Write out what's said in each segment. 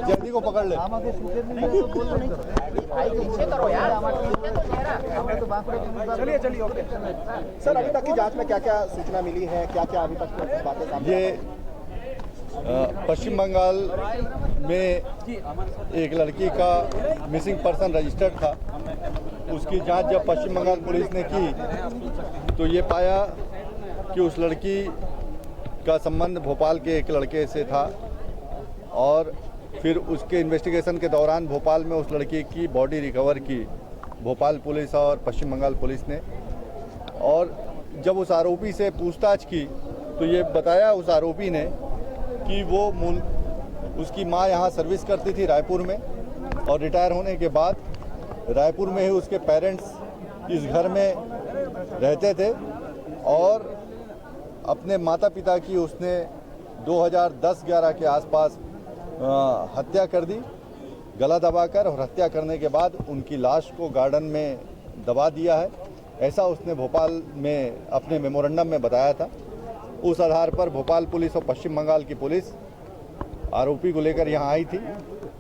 जल्दी को पकड़ ले। चलिए चलिए ओके सर। अभी तक की जांच में क्या क्या सूचना मिली है, क्या क्या अभी तक बातें सामने? ये पश्चिम बंगाल में एक लड़की का मिसिंग पर्सन रजिस्टर्ड था। उसकी जांच जब पश्चिम बंगाल पुलिस ने की तो ये पाया कि उस लड़की का संबंध भोपाल के एक लड़के से था और फिर उसके इन्वेस्टिगेशन के दौरान भोपाल में उस लड़की की बॉडी रिकवर की भोपाल पुलिस और पश्चिम बंगाल पुलिस ने। और जब उस आरोपी से पूछताछ की तो ये बताया उस आरोपी ने कि वो उसकी माँ यहाँ सर्विस करती थी रायपुर में और रिटायर होने के बाद रायपुर में ही उसके पेरेंट्स इस घर में रहते थे और अपने माता पिता की उसने 2010-11 के आसपास हत्या कर दी, गला दबाकर, और हत्या करने के बाद उनकी लाश को गार्डन में दबा दिया है। ऐसा उसने भोपाल में अपने मेमोरेंडम में बताया था। उस आधार पर भोपाल पुलिस और पश्चिम बंगाल की पुलिस आरोपी को लेकर यहाँ आई थी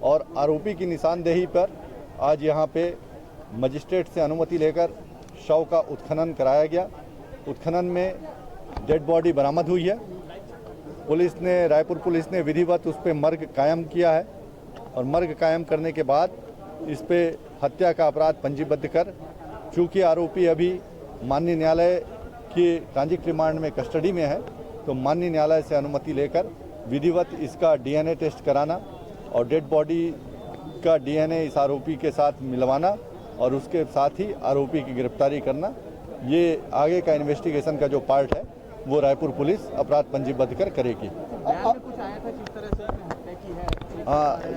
और आरोपी की निशानदेही पर आज यहाँ पे मजिस्ट्रेट से अनुमति लेकर शव का उत्खनन कराया गया। उत्खनन में डेड बॉडी बरामद हुई है। पुलिस ने, रायपुर पुलिस ने विधिवत उस पर मर्ग कायम किया है और मर्ग कायम करने के बाद इस पे हत्या का अपराध पंजीबद्ध कर, चूँकि आरोपी अभी माननीय न्यायालय की ट्रांजिट रिमांड में कस्टडी में है, तो माननीय न्यायालय से अनुमति लेकर विधिवत इसका डीएनए टेस्ट कराना और डेड बॉडी का डीएनए इस आरोपी के साथ मिलवाना और उसके साथ ही आरोपी की गिरफ्तारी करना, ये आगे का इन्वेस्टिगेशन का जो पार्ट है वो रायपुर पुलिस अपराध पंजीबद्ध कर करेगी।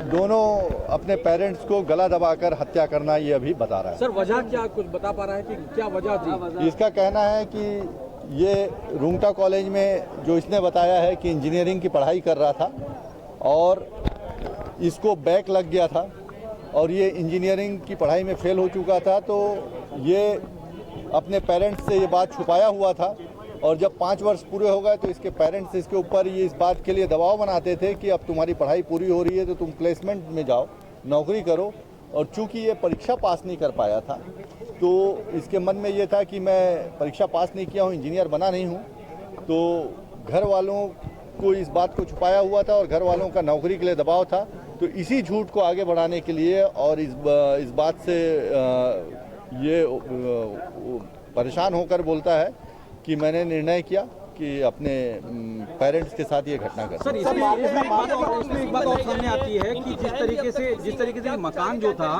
दोनों अपने पेरेंट्स को गला दबाकर हत्या करना ये अभी बता रहा है। सर वजह क्या कुछ बता पा रहा है कि क्या वजह थी? इसका कहना है कि ये रूंगटा कॉलेज में जो इसने बताया है कि इंजीनियरिंग की पढ़ाई कर रहा था और इसको बैक लग गया था और ये इंजीनियरिंग की पढ़ाई में फेल हो चुका था, तो ये अपने पेरेंट्स से ये बात छुपाया हुआ था और जब 5 वर्ष पूरे हो गए तो इसके पेरेंट्स इसके ऊपर ये इस बात के लिए दबाव बनाते थे कि अब तुम्हारी पढ़ाई पूरी हो रही है तो तुम प्लेसमेंट में जाओ, नौकरी करो। और चूंकि ये परीक्षा पास नहीं कर पाया था तो इसके मन में ये था कि मैं परीक्षा पास नहीं किया हूँ, इंजीनियर बना नहीं हूँ, तो घर वालों को इस बात को छुपाया हुआ था और घर वालों का नौकरी के लिए दबाव था। तो इसी झूठ को आगे बढ़ाने के लिए और इस बात से ये परेशान होकर बोलता है कि मैंने निर्णय किया कि अपने पेरेंट्स के साथ ये घटना कर। सर इसमें एक बात और सामने आती है कि जिस तरीके से मकान जो था